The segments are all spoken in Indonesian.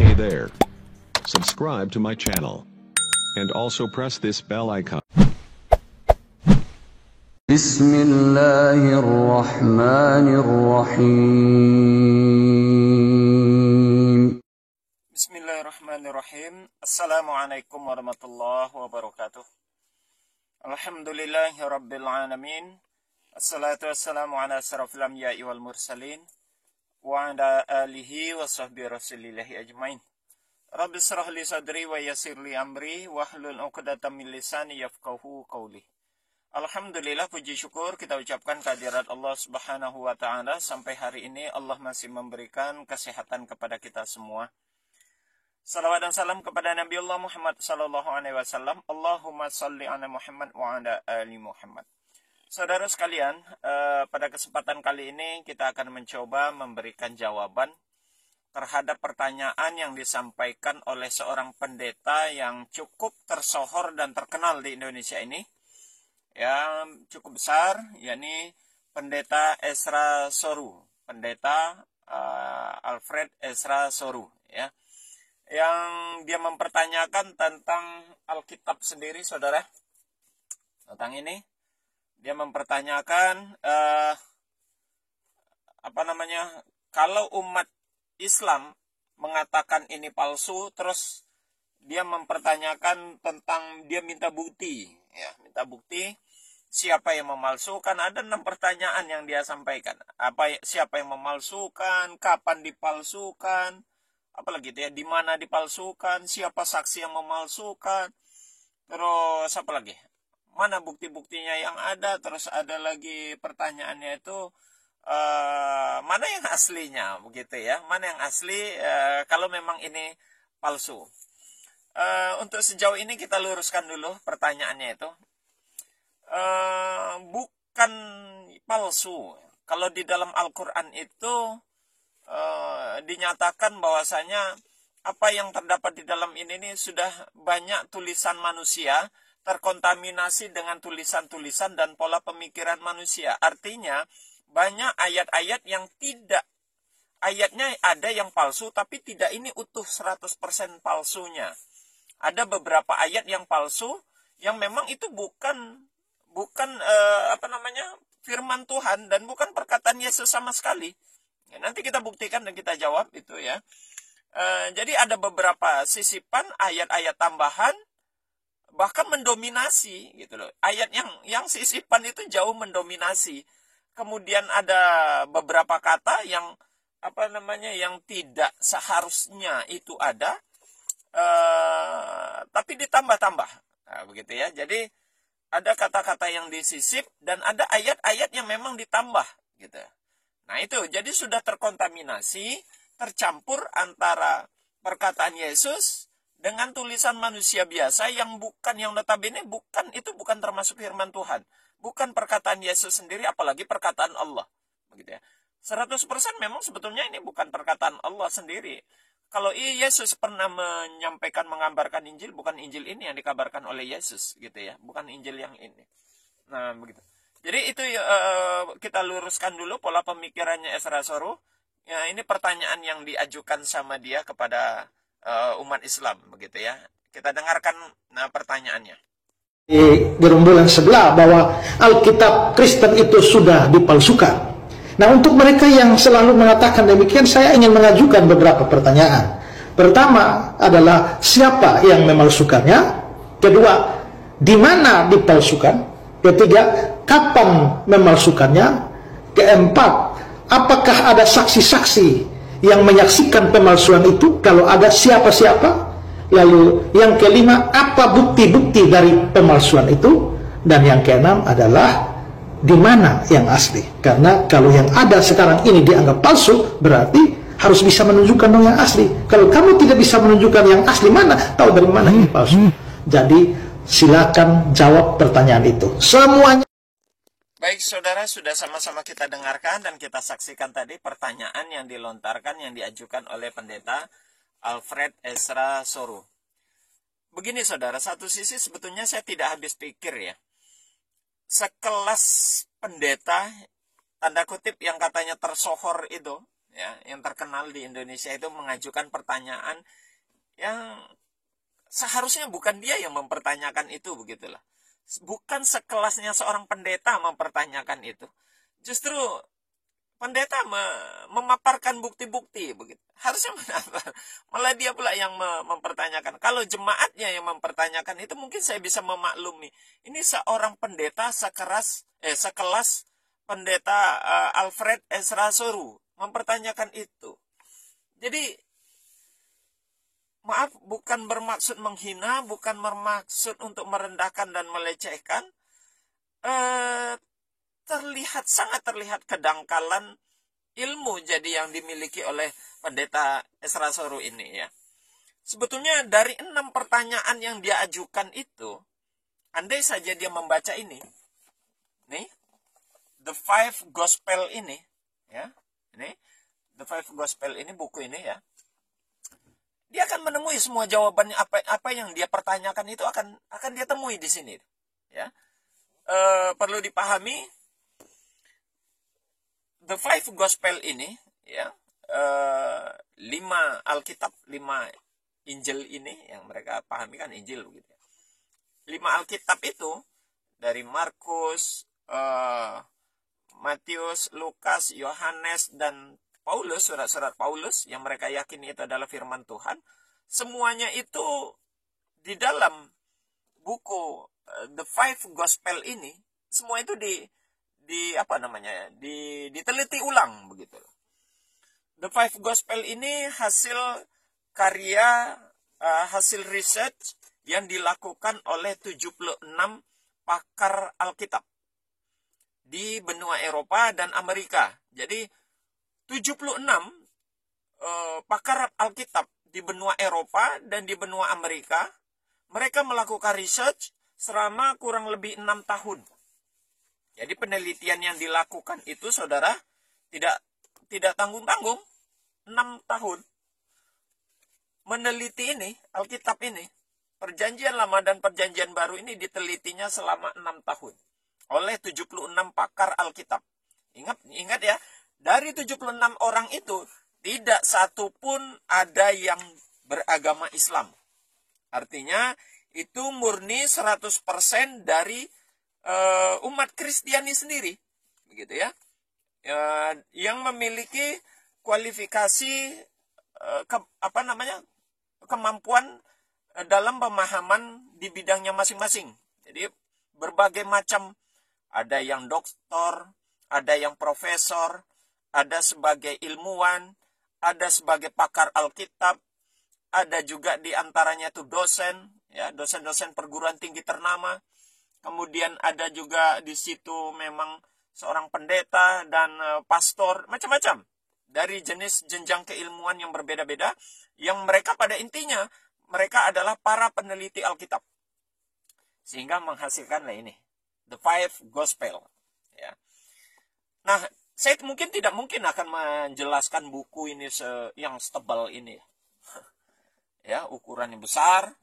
Hey there. Subscribe to my channel. And also press this bell icon. Bismillahirrahmanirrahim. Bismillahirrahmanirrahim. Assalamualaikum warahmatullahi wabarakatuh. Alhamdulillahi rabbil alamin. Assalatu wassalamu ala asrafil anbiya'i wal mursalin wa ala alihi wa sahbihi rasulillahi ajmain. Rabbi shrah li sadri wa yassir li amri wahlul 'uqdatam min lisani yafqahu qawli. Alhamdulillah, puji syukur kita ucapkan kehadirat Allah Subhanahu wa taala. Sampai hari ini Allah masih memberikan kesehatan kepada kita semua. Salawat dan salam kepada Nabi Allah Muhammad sallallahu alaihi wasallam. Allahumma shalli ala Muhammad wa ala ali Muhammad. Saudara sekalian, pada kesempatan kali ini kita akan mencoba memberikan jawaban terhadap pertanyaan yang disampaikan oleh seorang pendeta yang cukup tersohor dan terkenal di Indonesia ini, yang cukup besar, yakni Pendeta Ezra Soru, Pendeta Alfred Ezra Soru, ya, yang dia mempertanyakan tentang Alkitab sendiri, saudara. Tentang ini dia mempertanyakan kalau umat Islam mengatakan ini palsu, terus dia mempertanyakan tentang, dia minta bukti, ya, minta bukti siapa yang memalsukan. Ada 6 pertanyaan yang dia sampaikan. Siapa yang memalsukan, kapan dipalsukan, apalagi itu ya, di mana dipalsukan, siapa saksi yang memalsukan, terus apa lagi, mana bukti-buktinya yang ada. Terus ada lagi pertanyaannya itu mana yang aslinya, begitu ya, mana yang asli kalau memang ini palsu. Untuk sejauh ini kita luruskan dulu pertanyaannya itu. Bukan palsu. Kalau di dalam Al-Quran itu dinyatakan bahwasanya apa yang terdapat di dalam ini sudah banyak tulisan manusia, terkontaminasi dengan tulisan-tulisan dan pola pemikiran manusia. Artinya banyak ayat-ayat yang tidak, ayatnya ada yang palsu, tapi tidak ini utuh 100% palsunya. Ada beberapa ayat yang palsu, yang memang itu bukan firman Tuhan, dan bukan perkataan Yesus sama sekali. Ya, nanti kita buktikan dan kita jawab itu ya. Jadi ada beberapa sisipan ayat-ayat tambahan, bahkan mendominasi gitu loh. Ayat yang sisipan itu jauh mendominasi. Kemudian ada beberapa kata yang yang tidak seharusnya itu ada, tapi ditambah-tambah. Nah, begitu ya. Jadi ada kata-kata yang disisip dan ada ayat-ayat yang memang ditambah gitu. Nah, itu jadi sudah terkontaminasi, tercampur antara perkataan Yesus dengan tulisan manusia biasa yang notabene bukan termasuk firman Tuhan. Bukan perkataan Yesus sendiri, apalagi perkataan Allah. Begitu ya. 100% memang sebetulnya ini bukan perkataan Allah sendiri. Kalau Yesus pernah menyampaikan, mengabarkan Injil, bukan Injil ini yang dikabarkan oleh Yesus, gitu ya. Bukan Injil yang ini. Nah, begitu. Jadi itu kita luruskan dulu pola pemikirannya Ezra Soru. Ya, ini pertanyaan yang diajukan sama dia kepada umat Islam, begitu ya. Kita dengarkan pertanyaannya. Di gerombolan sebelah bahwa Alkitab Kristen itu sudah dipalsukan. Nah, untuk mereka yang selalu mengatakan demikian, saya ingin mengajukan beberapa pertanyaan. Pertama adalah siapa yang memalsukannya? Kedua, di mana dipalsukan? Ketiga, kapan memalsukannya? Keempat, apakah ada saksi-saksi yang menyaksikan pemalsuan itu? Kalau ada, siapa-siapa? Lalu yang kelima, apa bukti-bukti dari pemalsuan itu? Dan yang keenam adalah di mana yang asli? Karena kalau yang ada sekarang ini dianggap palsu, berarti harus bisa menunjukkan yang asli. Kalau kamu tidak bisa menunjukkan yang asli, mana tahu dari mana ini palsu? Jadi silakan jawab pertanyaan itu semuanya. Baik, saudara, sudah sama-sama kita dengarkan dan kita saksikan tadi pertanyaan yang dilontarkan, yang diajukan oleh pendeta Alfred Ezra Soru. Begini, saudara, satu sisi sebetulnya saya tidak habis pikir ya. Sekelas pendeta, tanda kutip, yang katanya tersohor itu, ya, yang terkenal di Indonesia itu mengajukan pertanyaan yang seharusnya bukan dia yang mempertanyakan itu, begitulah. Bukan sekelasnya seorang pendeta mempertanyakan itu. Justru pendeta memaparkan bukti-bukti, begitu. Harusnya malah dia pula yang mempertanyakan. Kalau jemaatnya yang mempertanyakan itu mungkin saya bisa memaklumi. Ini seorang pendeta sekelas pendeta Alfred Ezra Soru mempertanyakan itu. Jadi maaf, bukan bermaksud menghina, bukan bermaksud untuk merendahkan dan melecehkan. Sangat terlihat kedangkalan ilmu jadi yang dimiliki oleh pendeta Ezra Soru ini, ya. Sebetulnya dari 6 pertanyaan yang dia ajukan itu, andai saja dia membaca ini, nih, The Five Gospel ini, ya, ini The Five Gospel ini, buku ini, ya, dia akan menemui semua jawabannya. Apa yang dia pertanyakan itu akan dia temui di sini, ya. Perlu dipahami, The Five Gospel ini, ya, 5 Alkitab, 5 Injil ini yang mereka pahami kan Injil, begitu, ya. 5 Alkitab itu dari Markus, Matius, Lukas, Yohanes, dan Paulus, surat-surat Paulus yang mereka yakini itu adalah firman Tuhan, semuanya itu di dalam buku The Five Gospel ini, semua itu diteliti ulang, begitu. The Five Gospel ini hasil karya, hasil research yang dilakukan oleh 76 pakar Alkitab di benua Eropa dan Amerika. Jadi 76 pakar Alkitab di benua Eropa dan di benua Amerika, mereka melakukan research selama kurang lebih 6 tahun. Jadi penelitian yang dilakukan itu, saudara, tidak tanggung-tanggung, 6 tahun. Meneliti ini, Alkitab ini, Perjanjian Lama dan Perjanjian Baru ini ditelitinya selama 6 tahun oleh 76 pakar Alkitab. Ingat ya, dari 76 orang itu, tidak satu pun ada yang beragama Islam. Artinya, itu murni 100% dari umat Kristiani sendiri, begitu ya, yang memiliki kualifikasi kemampuan dalam pemahaman di bidangnya masing-masing. Jadi berbagai macam, ada yang doktor, ada yang profesor, ada sebagai ilmuwan, ada sebagai pakar Alkitab, ada juga di antaranya itu dosen, ya, dosen-dosen perguruan tinggi ternama. Kemudian ada juga di situ memang seorang pendeta dan pastor, macam-macam. Dari jenis jenjang keilmuan yang berbeda-beda, yang mereka pada intinya, mereka adalah para peneliti Alkitab. Sehingga menghasilkanlah ini, The Five Gospel. Ya. Nah, saya tidak mungkin akan menjelaskan buku ini yang setebal ini. Ya, ukurannya besar,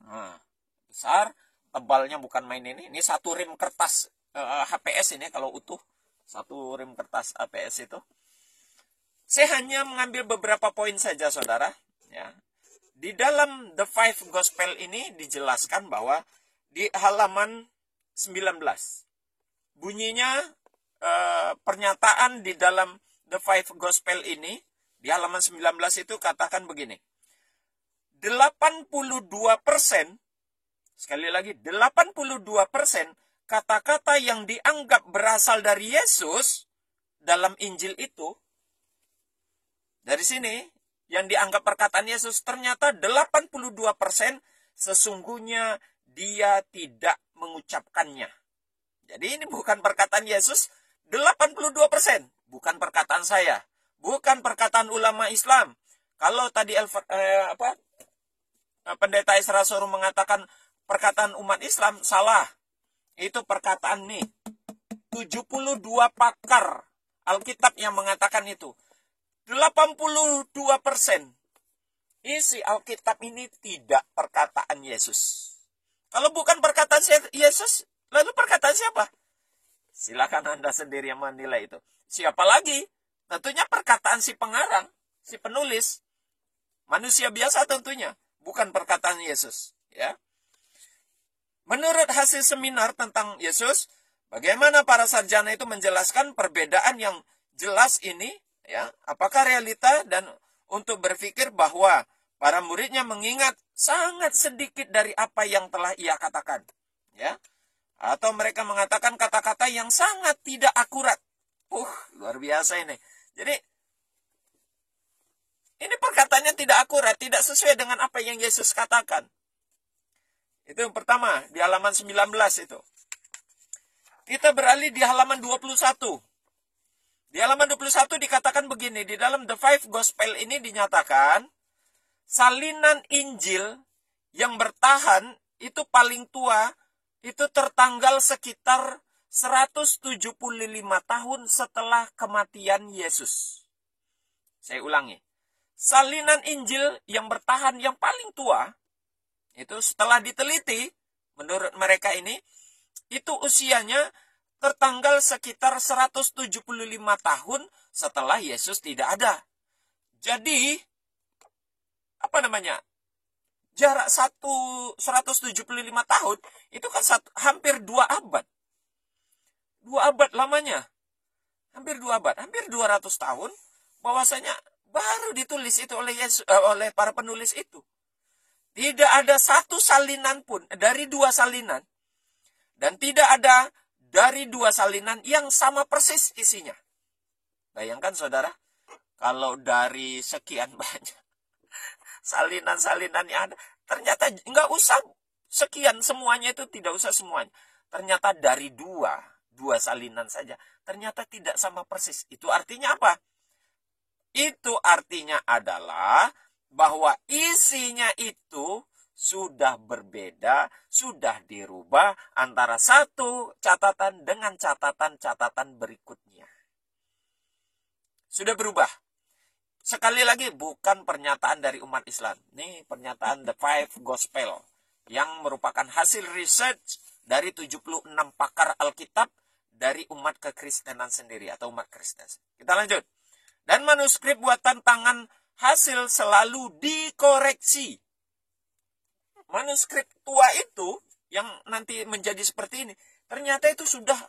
besar. Tebalnya bukan main ini 1 rim kertas HPS ini kalau utuh, 1 rim kertas HPS itu. Saya hanya mengambil beberapa poin saja, saudara. Ya. Di dalam The Five Gospel ini dijelaskan bahwa di halaman 19, bunyinya pernyataan di dalam The Five Gospel ini, di halaman 19 itu katakan begini, 82%, sekali lagi, 82% kata-kata yang dianggap berasal dari Yesus dalam Injil itu, dari sini, yang dianggap perkataan Yesus, ternyata 82% sesungguhnya dia tidak mengucapkannya. Jadi ini bukan perkataan Yesus, 82%. Bukan perkataan saya. Bukan perkataan ulama Islam. Kalau tadi pendeta Ezra Soru mengatakan perkataan umat Islam, salah. Itu perkataan nih. 72 pakar Alkitab yang mengatakan itu. 82% isi Alkitab ini tidak perkataan Yesus. Kalau bukan perkataan Yesus, lalu perkataan siapa? Silakan Anda sendiri yang menilai itu. Siapa lagi? Tentunya perkataan si pengarang. si penulis, manusia biasa tentunya, bukan perkataan Yesus, ya. Menurut hasil seminar tentang Yesus, bagaimana para sarjana itu menjelaskan perbedaan yang jelas ini, ya, apakah realita, dan untuk berpikir bahwa para muridnya mengingat sangat sedikit dari apa yang telah ia katakan, ya. Atau mereka mengatakan kata-kata yang sangat tidak akurat. Luar biasa ini. Jadi, ini perkataannya tidak akurat, tidak sesuai dengan apa yang Yesus katakan. Itu yang pertama, di halaman 19 itu. Kita beralih di halaman 21. Di halaman 21 dikatakan begini, di dalam The Five Gospel ini dinyatakan, salinan Injil yang bertahan itu paling tua, itu tertanggal sekitar 175 tahun setelah kematian Yesus. Saya ulangi. Salinan Injil yang bertahan yang paling tua, itu setelah diteliti, menurut mereka ini, itu usianya tertanggal sekitar 175 tahun setelah Yesus tidak ada. Jadi, jarak 175 tahun, itu kan hampir 2 abad. 2 abad lamanya. Hampir 2 abad, hampir 200 tahun, bahwasanya baru ditulis itu oleh para penulis itu. Tidak ada satu salinan pun dari 2 salinan. Dan tidak ada dari 2 salinan yang sama persis isinya. Bayangkan saudara, kalau dari sekian banyak salinan-salinan yang ada, ternyata nggak usah sekian semuanya, itu tidak usah semuanya. Ternyata dari 2 salinan saja, ternyata tidak sama persis. Itu artinya apa? Itu artinya adalah bahwa isinya itu sudah berbeda, sudah dirubah antara satu catatan dengan catatan-catatan berikutnya. Sudah berubah. Sekali lagi, bukan pernyataan dari umat Islam. Ini pernyataan The Five Gospel yang merupakan hasil research dari 76 pakar Alkitab dari umat kekristenan sendiri atau umat Kristen. Kita lanjut. Dan manuskrip buatan tangan hasil selalu dikoreksi. Manuskrip tua itu yang nanti menjadi seperti ini, ternyata itu sudah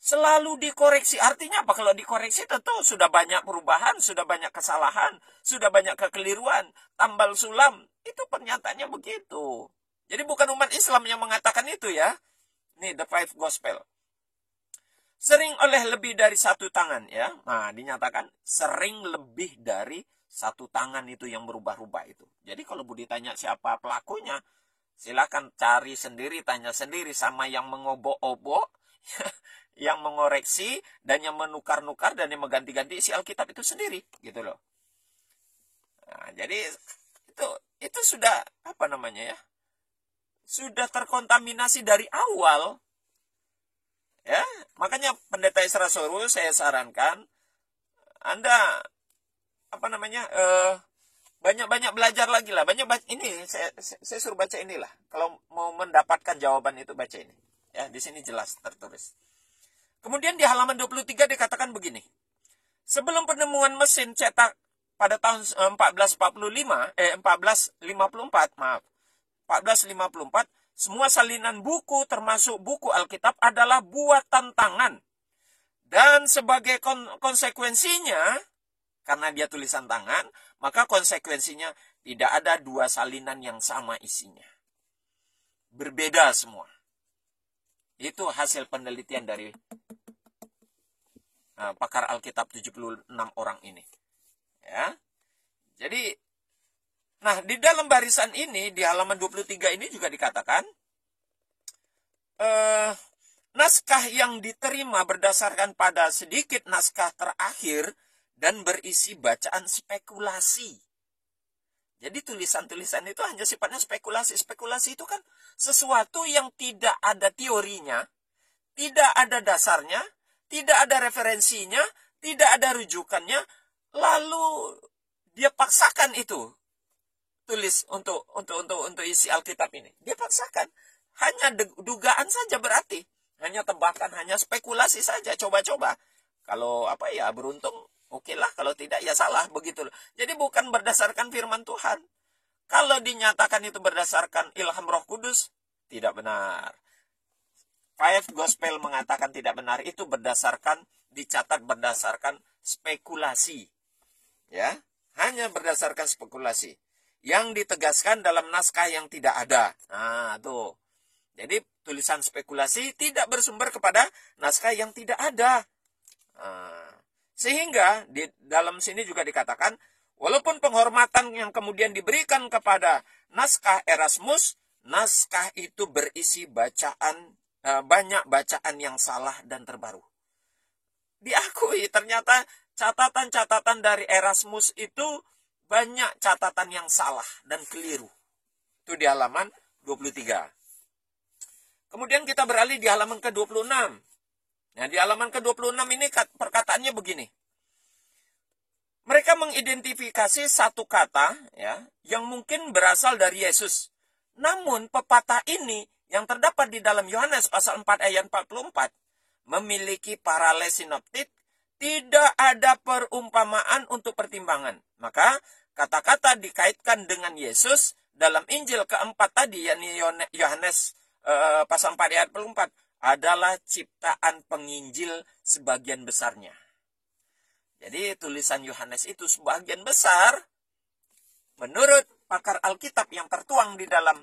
selalu dikoreksi. Artinya apa? Kalau dikoreksi tentu sudah banyak perubahan, sudah banyak kesalahan, sudah banyak kekeliruan, tambal sulam. Itu pernyataannya begitu. Jadi bukan umat Islam yang mengatakan itu ya. Ini The Five Gospel. Sering oleh lebih dari 1 tangan ya. Nah, dinyatakan sering lebih dari 1 tangan itu yang berubah-ubah itu. Jadi kalau Budi tanya siapa pelakunya, silakan cari sendiri, tanya sendiri sama yang mengobok-obok, yang mengoreksi, dan yang menukar-nukar, dan yang mengganti-ganti isi Alkitab itu sendiri, gitu loh. Nah, jadi itu sudah sudah terkontaminasi dari awal, ya. Makanya Pendeta Isra Soru saya sarankan Anda banyak-banyak belajar lagi lah, ini saya suruh baca inilah. Kalau mau mendapatkan jawaban itu baca ini, ya. Di sini jelas tertulis. Kemudian di halaman 23 dikatakan begini. Sebelum penemuan mesin cetak pada tahun 1454, semua salinan buku termasuk buku Alkitab adalah buatan tangan. Dan sebagai konsekuensinya, karena dia tulisan tangan, maka konsekuensinya tidak ada 2 salinan yang sama isinya. Berbeda semua. Itu hasil penelitian dari pakar Alkitab 76 orang ini. Ya. Jadi, di dalam barisan ini, di halaman 23 ini juga dikatakan, naskah yang diterima berdasarkan pada sedikit naskah terakhir dan berisi bacaan spekulasi. Jadi tulisan-tulisan itu hanya sifatnya spekulasi. Spekulasi itu kan sesuatu yang tidak ada teorinya, tidak ada dasarnya, tidak ada referensinya, tidak ada rujukannya, lalu dia paksakan itu tulis untuk isi Alkitab ini. Dia paksakan. Hanya dugaan saja berarti. Hanya tebakan, hanya spekulasi saja, coba-coba. Kalau beruntung Oke lah, kalau tidak ya salah, begitu loh. Jadi bukan berdasarkan firman Tuhan. Kalau dinyatakan itu berdasarkan ilham Roh Kudus, tidak benar. Five Gospel mengatakan tidak benar, itu dicatat berdasarkan spekulasi. Ya, hanya berdasarkan spekulasi. Yang ditegaskan dalam naskah yang tidak ada. Nah, tuh. Jadi tulisan spekulasi tidak bersumber kepada naskah yang tidak ada. Sehingga di dalam sini juga dikatakan, walaupun penghormatan yang kemudian diberikan kepada naskah Erasmus, naskah itu berisi banyak bacaan yang salah dan terbaru. Diakui ternyata catatan-catatan dari Erasmus itu banyak catatan yang salah dan keliru. Itu di halaman 23. Kemudian kita beralih di halaman ke-26. Nah, di halaman ke-26 ini perkataannya begini. Mereka mengidentifikasi satu kata ya yang mungkin berasal dari Yesus. Namun pepatah ini yang terdapat di dalam Yohanes pasal 4 ayat 44 memiliki paralel sinoptik, tidak ada perumpamaan untuk pertimbangan. Maka kata-kata dikaitkan dengan Yesus dalam Injil keempat tadi, yakni Yohanes pasal 4 ayat 44, adalah ciptaan penginjil sebagian besarnya. Jadi tulisan Yohanes itu sebagian besar, menurut pakar Alkitab yang tertuang di dalam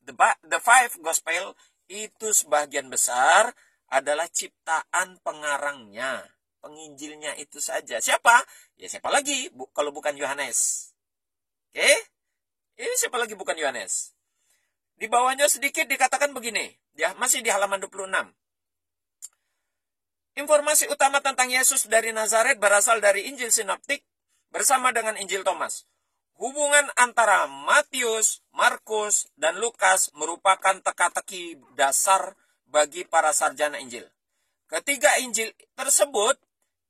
The Five Gospel, itu sebagian besar adalah ciptaan pengarangnya. Penginjilnya itu saja. Siapa? Ya siapa lagi kalau bukan Yohanes. Oke? Ini siapa lagi bukan Yohanes? Di bawahnya sedikit dikatakan begini. Ya, masih di halaman 26. Informasi utama tentang Yesus dari Nazaret berasal dari Injil Sinoptik bersama dengan Injil Thomas. Hubungan antara Matius, Markus, dan Lukas merupakan teka-teki dasar bagi para sarjana Injil. Ketiga Injil tersebut,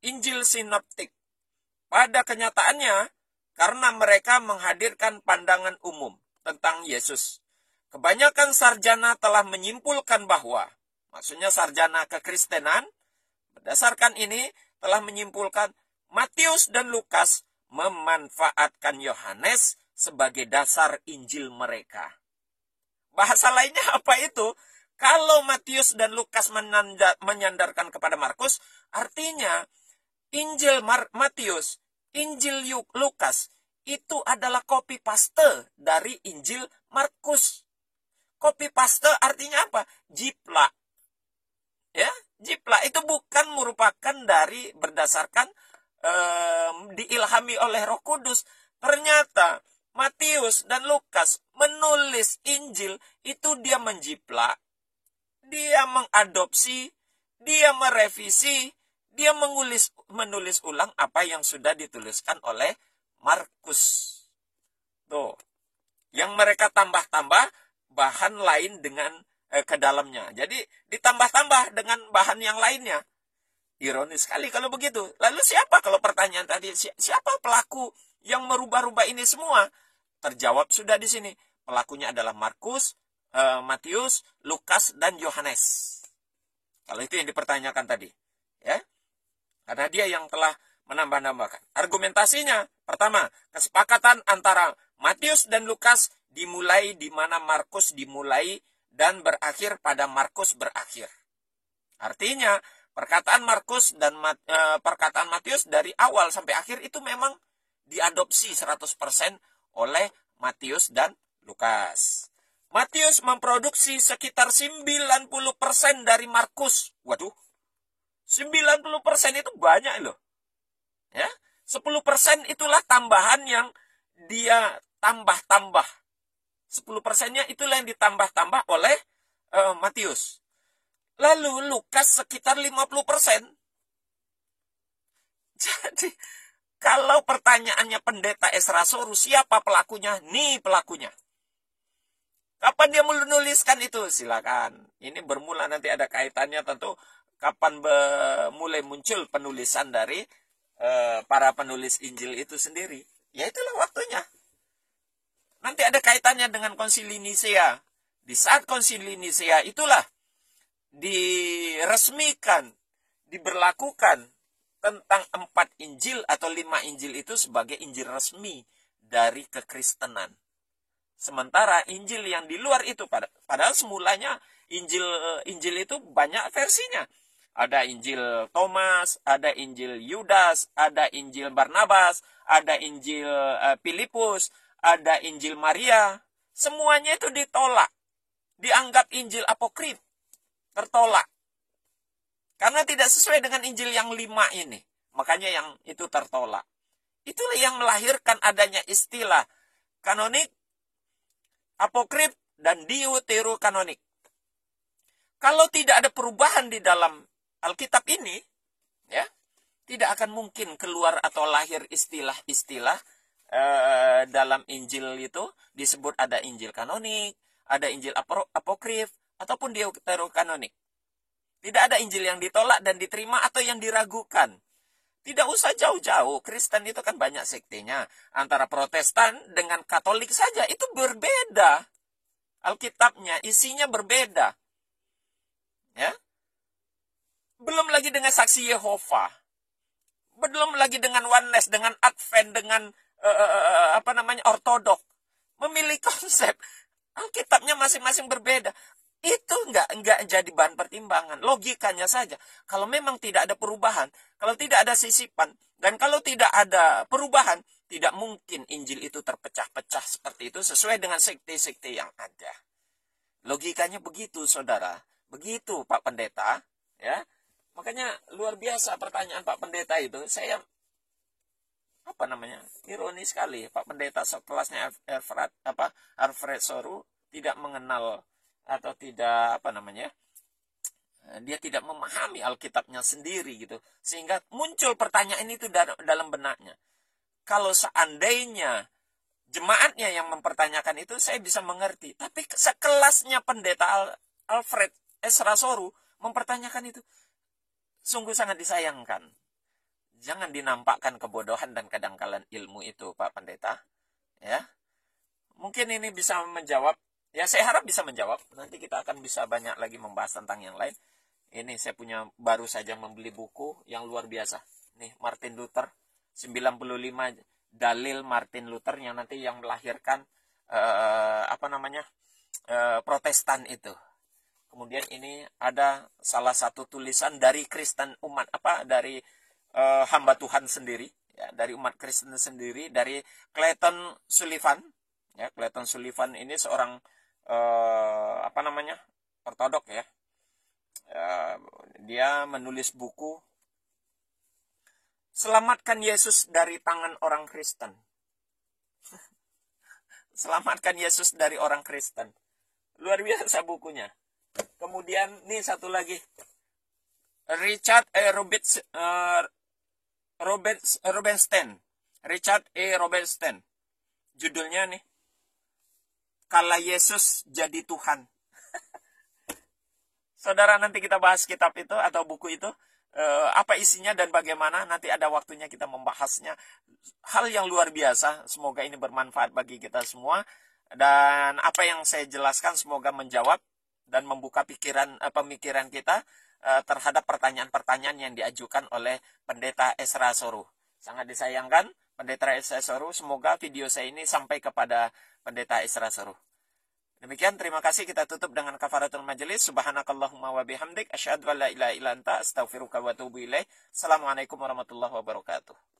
Injil Sinoptik. Pada kenyataannya, karena mereka menghadirkan pandangan umum tentang Yesus. Kebanyakan sarjana telah menyimpulkan bahwa, maksudnya sarjana kekristenan, berdasarkan ini telah menyimpulkan Matius dan Lukas memanfaatkan Yohanes sebagai dasar Injil mereka. Bahasa lainnya apa itu? Kalau Matius dan Lukas menyandarkan kepada Markus, artinya Injil Matius, Injil Lukas itu adalah copy paste dari Injil Markus. Copy paste artinya apa? Jiplak. Ya, jiplak itu bukan merupakan dari berdasarkan diilhami oleh Roh Kudus. Ternyata Matius dan Lukas menulis Injil itu dia menjiplak, dia mengadopsi, dia merevisi, dia menulis ulang apa yang sudah dituliskan oleh Markus. Tuh, yang mereka tambah-tambah bahan lain dengan ke dalamnya. Jadi ditambah-tambah dengan bahan yang lainnya. Ironis sekali kalau begitu. Lalu siapa, kalau pertanyaan tadi, siapa pelaku yang merubah-rubah ini semua? Terjawab sudah di sini. Pelakunya adalah Markus, Matius, Lukas, dan Yohanes. Kalau itu yang dipertanyakan tadi. Ya, karena dia yang telah menambah-nambahkan. Argumentasinya, pertama, kesepakatan antara Matius dan Lukas dimulai di mana Markus dimulai dan berakhir pada Markus berakhir. Artinya, perkataan Markus dan perkataan Matius dari awal sampai akhir itu memang diadopsi 100% oleh Matius dan Lukas. Matius memproduksi sekitar 90% dari Markus. Waduh, 90% itu banyak loh. Ya, 10% itulah tambahan yang dia tambah-tambah. 10%-nya itulah yang ditambah-tambah oleh Matius. Lalu Lukas sekitar 50%. Jadi, kalau pertanyaannya pendeta Esrasorus, siapa pelakunya? Nih pelakunya. Kapan dia menuliskan itu? Silakan. Ini bermula nanti ada kaitannya tentu kapan mulai muncul penulisan dari para penulis Injil itu sendiri. Ya itulah waktunya. Nanti ada kaitannya dengan Konsili Nisea. Di saat Konsili Nisea itulah diresmikan, diberlakukan tentang 4 Injil atau 5 Injil itu sebagai Injil resmi dari kekristenan. Sementara Injil yang di luar itu, padahal semulanya Injil itu banyak versinya. Ada Injil Thomas, ada Injil Yudas, ada Injil Barnabas, ada Injil Filipus, ada Injil Maria. Semuanya itu ditolak. Dianggap Injil apokrif. Tertolak. Karena tidak sesuai dengan Injil yang 5 ini. Makanya yang itu tertolak. Itulah yang melahirkan adanya istilah kanonik, apokrif, dan deuterokanonik. Kalau tidak ada perubahan di dalam Alkitab ini, ya, tidak akan mungkin keluar atau lahir istilah-istilah dalam Injil itu disebut ada Injil kanonik, ada Injil apokrif, ataupun deuterokanonik. Tidak ada Injil yang ditolak dan diterima atau yang diragukan. Tidak usah jauh-jauh, Kristen itu kan banyak sektenya. Antara Protestan dengan Katolik saja itu berbeda. Alkitabnya, isinya berbeda. Ya. Belum lagi dengan saksi Yehova. Belum lagi dengan Oneness, dengan Advent, dengan Ortodok. Memilih konsep. Alkitabnya masing-masing berbeda. Itu enggak jadi bahan pertimbangan. Logikanya saja. Kalau memang tidak ada perubahan, kalau tidak ada sisipan, dan kalau tidak ada perubahan, tidak mungkin Injil itu terpecah-pecah seperti itu sesuai dengan sekte-sekte yang ada. Logikanya begitu, saudara. Begitu, Pak Pendeta. Ya. Makanya luar biasa pertanyaan Pak Pendeta itu. Saya ironi sekali. Pak Pendeta sekelasnya Alfred Soru tidak mengenal atau tidak dia tidak memahami Alkitabnya sendiri gitu, sehingga muncul pertanyaan itu dalam benaknya. Kalau seandainya jemaatnya yang mempertanyakan itu, saya bisa mengerti. Tapi sekelasnya Pendeta Alfred Ezra Soru mempertanyakan itu, sungguh sangat disayangkan. Jangan dinampakkan kebodohan dan kedangkalan ilmu itu, Pak Pendeta. Ya, mungkin ini bisa menjawab. Ya, saya harap bisa menjawab. Nanti kita akan bisa banyak lagi membahas tentang yang lain. Ini saya baru saja membeli buku yang luar biasa. Nih, Martin Luther. 95 dalil Martin Luther yang nanti yang melahirkan Protestan itu. Kemudian ini ada salah satu tulisan dari Kristen dari hamba Tuhan sendiri, ya, dari umat Kristen sendiri, dari Clayton Sullivan. Ya, Clayton Sullivan ini seorang ortodok, ya. Dia menulis buku Selamatkan Yesus dari tangan orang Kristen. Selamatkan Yesus dari orang Kristen. Luar biasa bukunya. Kemudian nih satu lagi, Richard Robertson. Judulnya nih, Kala Yesus Jadi Tuhan. Saudara, nanti kita bahas kitab itu atau buku itu, apa isinya dan bagaimana. Nanti ada waktunya kita membahasnya. Hal yang luar biasa. Semoga ini bermanfaat bagi kita semua. Dan apa yang saya jelaskan semoga menjawab dan membuka pemikiran kita terhadap pertanyaan-pertanyaan yang diajukan oleh Pendeta Ezra Soru. Sangat disayangkan, Pendeta Ezra Soru, semoga video saya ini sampai kepada Pendeta Ezra Soru. Demikian, terima kasih. Kita tutup dengan kafaratul majelis. Subhanakallahumma wa bihamdik, asyhadu an la ilaha illa anta, astaghfiruka wa atubu ilaik. Assalamualaikum warahmatullahi wabarakatuh.